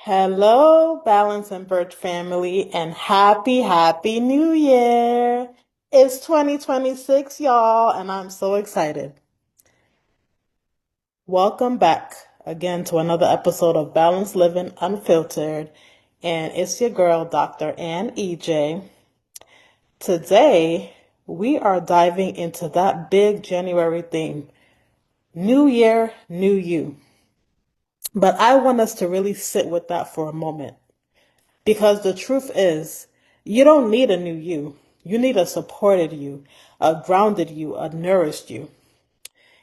Hello, Balance and Birch family, and happy New Year. It's 2026, y'all, and I'm so excited. Welcome back again to another episode of Balanced Living Unfiltered, and it's your girl, Dr. Ann EJ. Today, we are diving into that big January theme, New Year, New You. But I want us to really sit with that for a moment. Because the truth is, you don't need a new you. You need a supported you, a grounded you, a nourished you.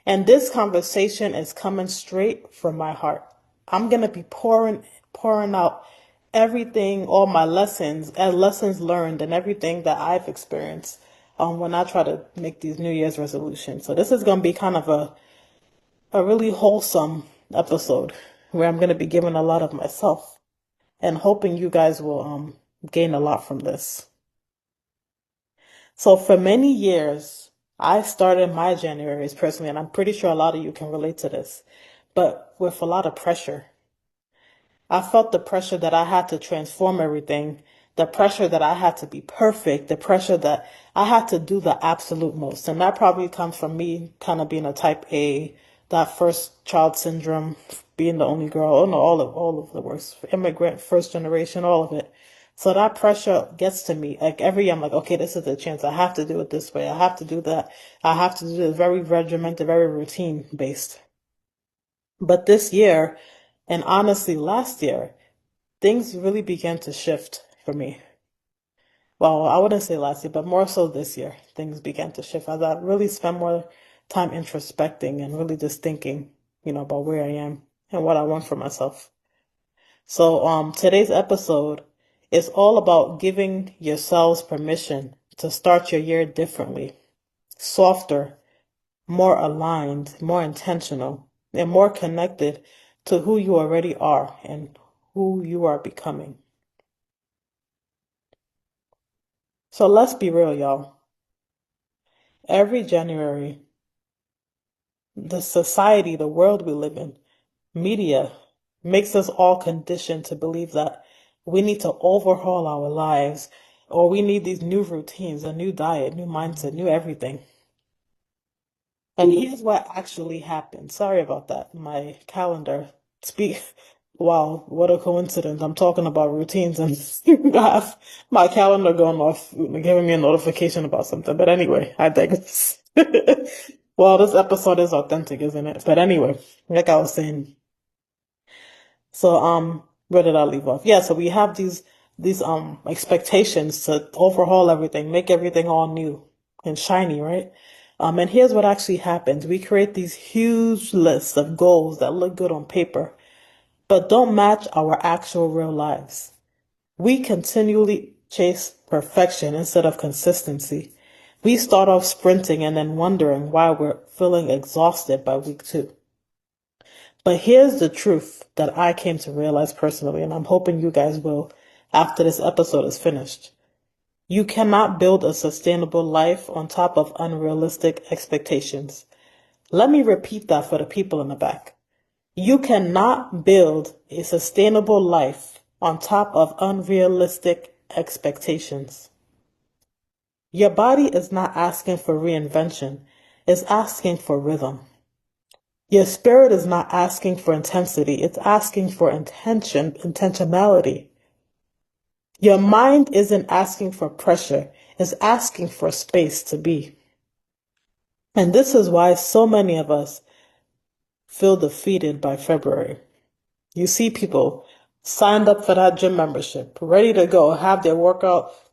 And this conversation is coming straight from my heart. I'm going to be pouring out everything, all my lessons and lessons learned and everything that I've experienced when I try to make these New Year's resolutions. So this is going to be kind of a really wholesome episode where I'm going to be giving a lot of myself and hoping you guys will gain a lot from this. So for many years, I started my Januaries personally, and I'm pretty sure a lot of you can relate to this, but with a lot of pressure. I felt the pressure that I had to transform everything, the pressure that I had to be perfect, the pressure that I had to do the absolute most. And that probably comes from me kind of being a type A, that first child syndrome, being the only girl, oh no, all of the worst, immigrant, first generation, all of it. So that pressure gets to me. Like every year I'm like, okay, this is a chance. I have to do it this way. I have to do that. I have to do it very regimented, very routine based. But this year, and honestly last year, things really began to shift for me. Well, I wouldn't say last year, but more so this year, things began to shift as I really spent more time introspecting and really just thinking, about where I am and what I want for myself. So, today's episode is all about giving yourselves permission to start your year differently, softer, more aligned, more intentional, and more connected to who you already are and who you are becoming. So let's be real, y'all. Every January, the society, the world we live in, media, makes us all conditioned to believe that we need to overhaul our lives or we need these new routines, a new diet, new mindset, new everything. And here's what actually happened. Sorry about that. My calendar speak. Wow, what a coincidence. I'm talking about routines and I have my calendar going off, giving me a notification about something. But anyway, I digress. Well, this episode is authentic, isn't it? But anyway, like I was saying. So, where did I leave off? Yeah, so we have these expectations to overhaul everything, make everything all new and shiny, right? And here's what actually happens. We create these huge lists of goals that look good on paper, but don't match our actual real lives. We continually chase perfection instead of consistency. We start off sprinting and then wondering why we're feeling exhausted by week 2. But here's the truth that I came to realize personally, and I'm hoping you guys will after this episode is finished. You cannot build a sustainable life on top of unrealistic expectations. Let me repeat that for the people in the back. You cannot build a sustainable life on top of unrealistic expectations. Your body is not asking for reinvention, it's asking for rhythm. Your spirit is not asking for intensity, it's asking for intentionality. Your mind isn't asking for pressure, it's asking for space to be. And this is why so many of us feel defeated by February. You see people signed up for that gym membership, ready to go, have their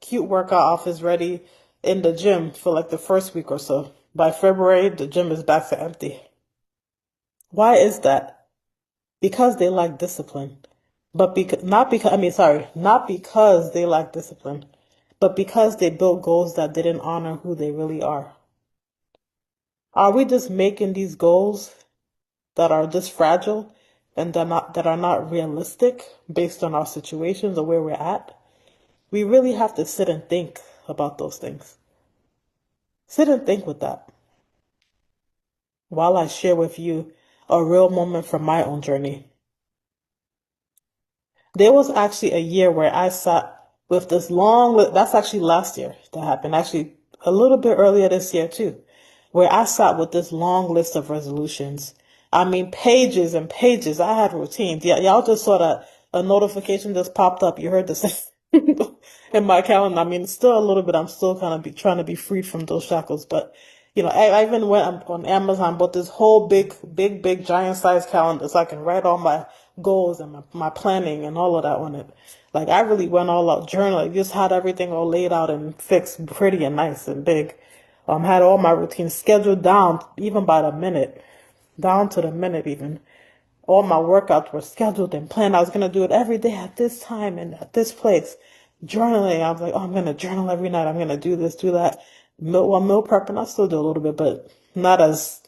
cute workout outfits ready in the gym for like the first week or so. By February, the gym is back to empty. Why is that? Because they lack discipline. But not because they lack discipline, but because they built goals that didn't honor who they really are. Are we just making these goals that are just fragile and that are not realistic based on our situations or where we're at? We really have to sit and think about those things. Sit and think with that while I share with you a real moment from my own journey. There was actually a year where I sat with this that's actually last year that happened, actually a little bit earlier this year too, where I sat with this long list of resolutions. I mean, pages and pages. I had routines. Yeah, y'all just saw that a notification just popped up. You heard this in my calendar. I mean, still a little bit. I'm still kind of trying to be free from those shackles, but I even went on Amazon, bought this whole big, giant size calendar so I can write all my goals and my planning and all of that on it. Like I really went all out journaling, just had everything all laid out and fixed pretty and nice and big. Had all my routines scheduled down, even by the minute, down to the minute even. All my workouts were scheduled and planned. I was going to do it every day at this time and at this place. Journaling, I was like, oh, I'm going to journal every night. I'm going to do this, do that. Meal prepping, I still do a little bit, but not as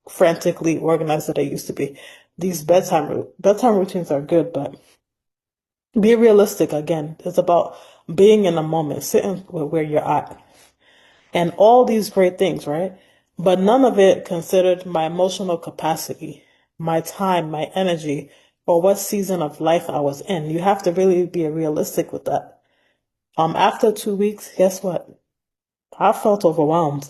frantically organized as I used to be. These bedtime routines are good, but be realistic again. It's about being in the moment, sitting where you're at, and all these great things, right? But none of it considered my emotional capacity, my time, my energy, or what season of life I was in. You have to really be realistic with that. After 2 weeks, guess what? I felt overwhelmed.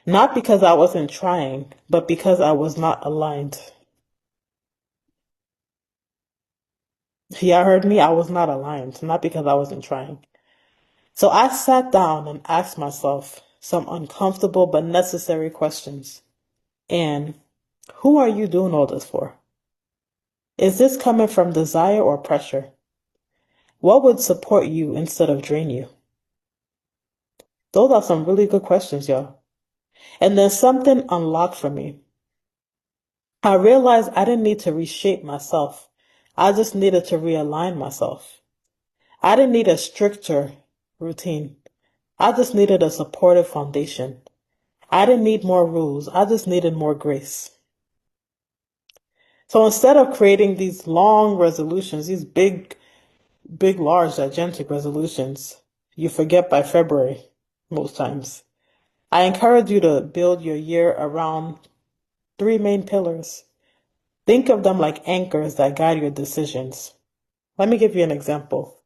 Not because I wasn't trying, but because I was not aligned. Yeah, heard me. I was not aligned, not because I wasn't trying. So I sat down and asked myself some uncomfortable but necessary questions. And who are you doing all this for? Is this coming from desire or pressure? What would support you instead of drain you? Those are some really good questions, y'all. And then something unlocked for me. I realized I didn't need to reshape myself. I just needed to realign myself. I didn't need a stricter routine. I just needed a supportive foundation. I didn't need more rules. I just needed more grace. So instead of creating these long resolutions, these large, gigantic resolutions, you forget by February most times. I encourage you to build your year around three main pillars. Think of them like anchors that guide your decisions. Let me give you an example.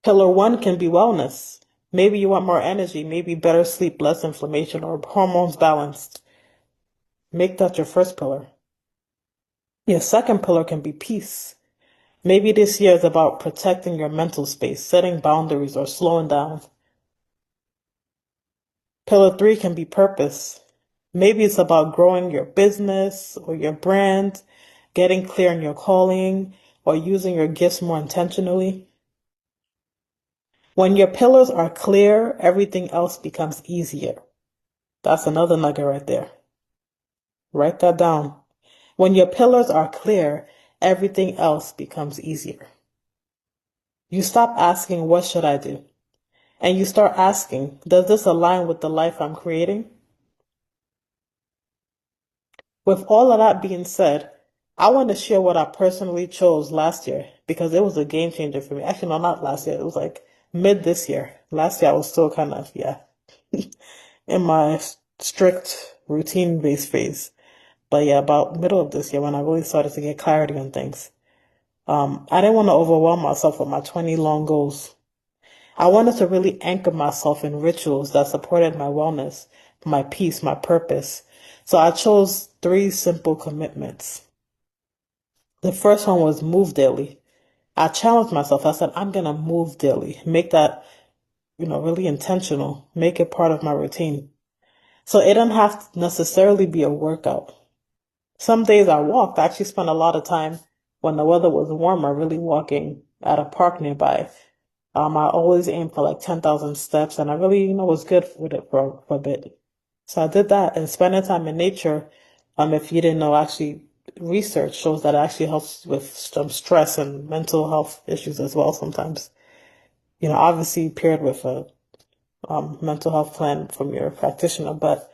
Pillar one can be wellness. Maybe you want more energy, maybe better sleep, less inflammation, or hormones balanced. Make that your first pillar. Your second pillar can be peace. Maybe this year is about protecting your mental space, setting boundaries, or slowing down. Pillar three can be purpose. Maybe it's about growing your business or your brand, getting clear on your calling, or using your gifts more intentionally. When your pillars are clear, everything else becomes easier. That's another nugget right there. Write that down. When your pillars are clear, everything else becomes easier. You stop asking, what should I do? And you start asking, does this align with the life I'm creating? With all of that being said, I want to share what I personally chose last year because it was a game changer for me. Actually, no, not last year. It was like mid this year. Last year I was still kind of, in my strict routine-based phase. But yeah, about middle of this year when I really started to get clarity on things. I didn't want to overwhelm myself with my 20 long goals. I wanted to really anchor myself in rituals that supported my wellness, my peace, my purpose. So I chose three simple commitments. The first one was move daily. I challenged myself. I said, I'm going to move daily. Make that, really intentional. Make it part of my routine. So it didn't have to necessarily be a workout. Some days I walked. I actually spent a lot of time when the weather was warmer, really walking at a park nearby. I always aim for like 10,000 steps and I really, was good with it for a bit. So I did that and spending time in nature. If you didn't know, actually research shows that it actually helps with some stress and mental health issues as well sometimes. Obviously paired with a mental health plan from your practitioner, but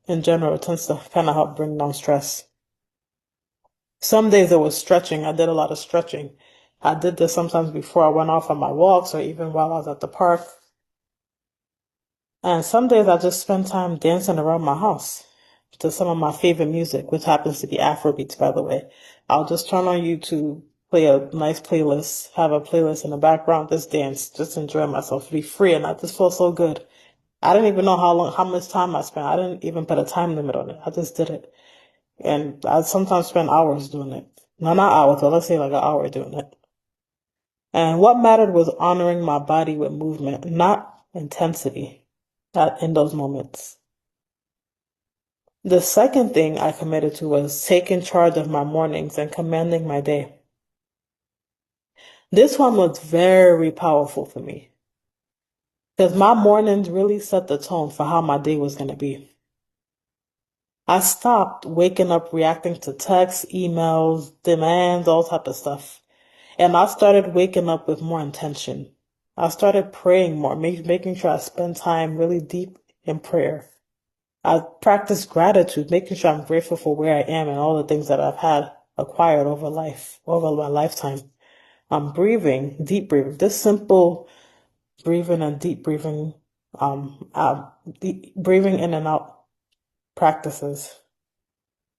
in general, it tends to kind of help bring down stress. Some days it was stretching. I did a lot of stretching. I did this sometimes before I went off on my walks or even while I was at the park. And some days I just spend time dancing around my house to some of my favorite music, which happens to be Afrobeats, by the way. I'll just turn on YouTube, play a nice playlist, have a playlist in the background, just dance, just enjoy myself, be free, and I just feel so good. I didn't even know how much time I spent. I didn't even put a time limit on it. I just did it. And I sometimes spend hours doing it. No, not hours, but let's say like an hour doing it. And what mattered was honoring my body with movement, not intensity in those moments. The second thing I committed to was taking charge of my mornings and commanding my day. This one was very powerful for me because my mornings really set the tone for how my day was going to be. I stopped waking up reacting to texts, emails, demands, all type of stuff. And I started waking up with more intention. I started praying more, making sure I spend time really deep in prayer. I practiced gratitude, making sure I'm grateful for where I am and all the things that I've had acquired over my lifetime. I'm breathing, deep breathing. This simple breathing and deep breathing, deep breathing in and out practices.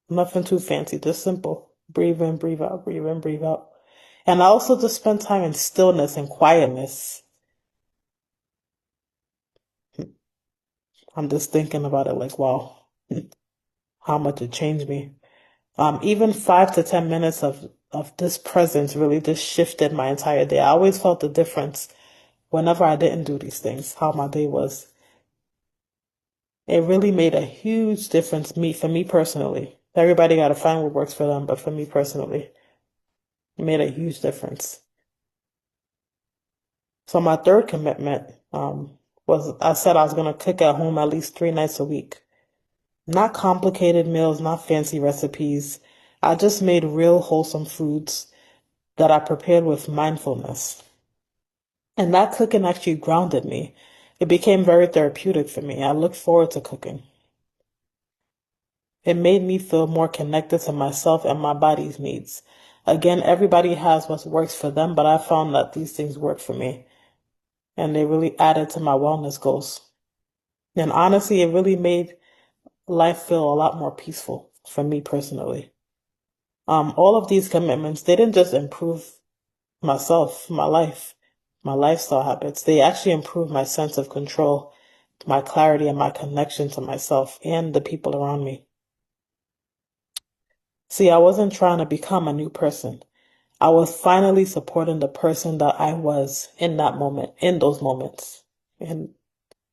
Nothing too fancy, just simple. Breathe in, breathe out, breathe in, breathe out. And I also just spend time in stillness and quietness. I'm just thinking about it like, wow, how much it changed me. Even 5 to 10 minutes of this presence really just shifted my entire day. I always felt the difference whenever I didn't do these things, how my day was. It really made a huge difference for me personally. Everybody got to find what works for them, but for me personally, it made a huge difference. So my third commitment was I said I was going to cook at home at least 3 nights a week. Not complicated meals, not fancy recipes. I just made real wholesome foods that I prepared with mindfulness. And that cooking actually grounded me. It became very therapeutic for me. I looked forward to cooking. It made me feel more connected to myself and my body's needs. Again, everybody has what works for them, but I found that these things work for me. And they really added to my wellness goals. And honestly, it really made life feel a lot more peaceful for me personally. All of these commitments, they didn't just improve myself, my life, my lifestyle habits. They actually improved my sense of control, my clarity, and my connection to myself and the people around me. See, I wasn't trying to become a new person. I was finally supporting the person that I was in that moment, in those moments, and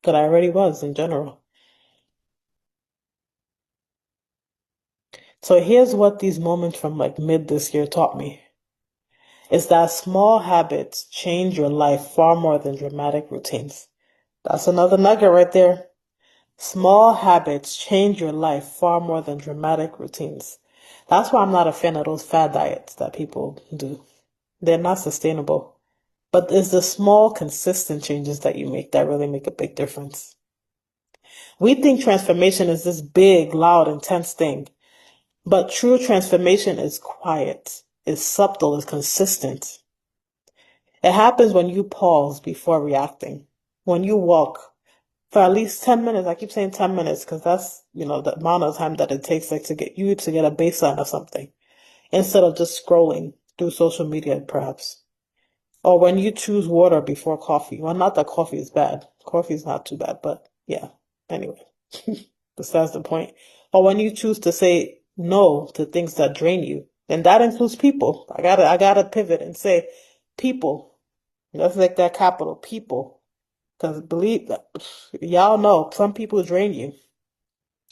that I already was in general. So here's what these moments from like mid this year taught me. Is that small habits change your life far more than dramatic routines. That's another nugget right there. Small habits change your life far more than dramatic routines. That's why I'm not a fan of those fad diets that people do. They're not sustainable. But it's the small, consistent changes that you make that really make a big difference. We think transformation is this big, loud, intense thing. But true transformation is quiet, is subtle, is consistent. It happens when you pause before reacting. When you walk for at least 10 minutes. I keep saying 10 minutes because that's, the amount of time that it takes like to get a baseline of something instead of just scrolling through social media perhaps. Or when you choose water before coffee. Well, not that coffee is bad. Coffee is not too bad, but yeah. Anyway, besides the point. Or when you choose to say no to things that drain you. And that includes people. I gotta pivot and say people. Let's make that capital, people. Because believe that, y'all know some people drain you.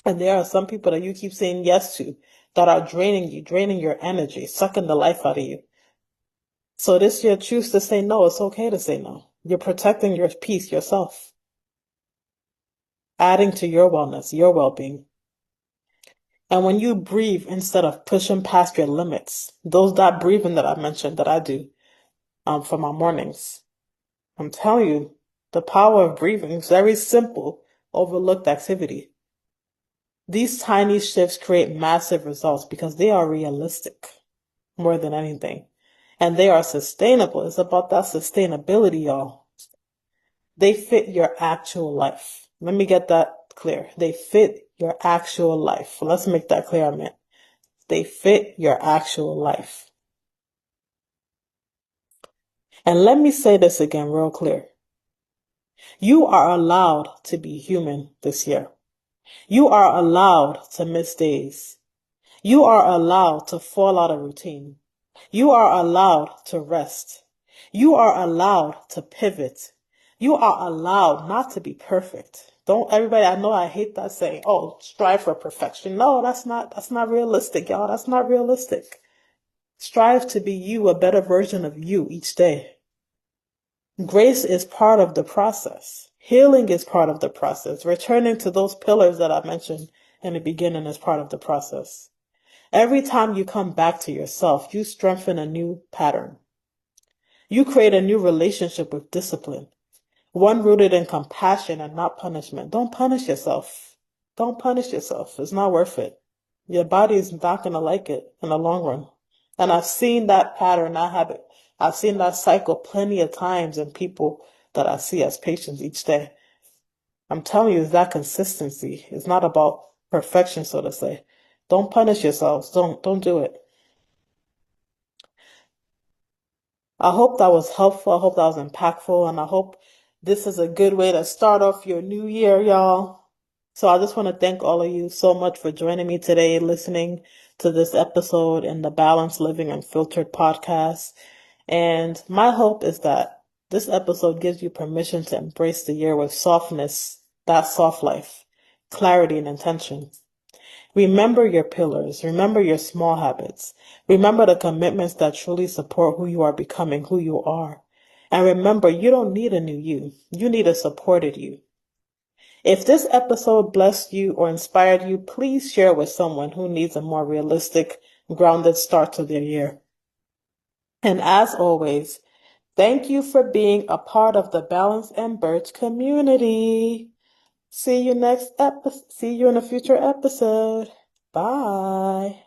And there are some people that you keep saying yes to that are draining you, draining your energy, sucking the life out of you. So this year, choose to say no. It's okay to say no. You're protecting your peace, yourself, adding to your wellness, your well-being. And when you breathe instead of pushing past your limits, that breathing that I mentioned that I do for my mornings, I'm telling you, the power of breathing is very simple, overlooked activity. These tiny shifts create massive results because they are realistic more than anything. And they are sustainable. It's about that sustainability, y'all. They fit your actual life. Let me get that clear. They fit your actual life. Let's make that clear, man. They fit your actual life. And let me say this again real clear. You are allowed to be human this year. You are allowed to miss days. You are allowed to fall out of routine. You are allowed to rest. You are allowed to pivot. You are allowed not to be perfect. Don't everybody, I know I hate that saying, oh, strive for perfection. No, that's not realistic, y'all. That's not realistic. Strive to be you, a better version of you each day. Grace is part of the process. Healing is part of the process. Returning to those pillars that I mentioned in the beginning is part of the process. Every time you come back to yourself, you strengthen a new pattern. You create a new relationship with discipline, one rooted in compassion and not punishment. Don't punish yourself. Don't punish yourself. It's not worth it. Your body is not going to like it in the long run. And I've seen that pattern, that habit. I've seen that cycle plenty of times in people that I see as patients each day. I'm telling you, it's that consistency. It's not about perfection, so to say. Don't punish yourselves. Don't do it. I hope that was helpful. I hope that was impactful. And I hope this is a good way to start off your new year, y'all. So I just want to thank all of you so much for joining me today, listening to this episode in the Balanced Living Unfiltered podcast. And my hope is that this episode gives you permission to embrace the year with softness, that soft life, clarity, and intention. Remember your pillars. Remember your small habits. Remember the commitments that truly support who you are becoming, who you are. And remember, you don't need a new you. You need a supported you. If this episode blessed you or inspired you, please share with someone who needs a more realistic, grounded start to their year. And as always, thank you for being a part of the Balance and Birch community. See you in a future episode. Bye.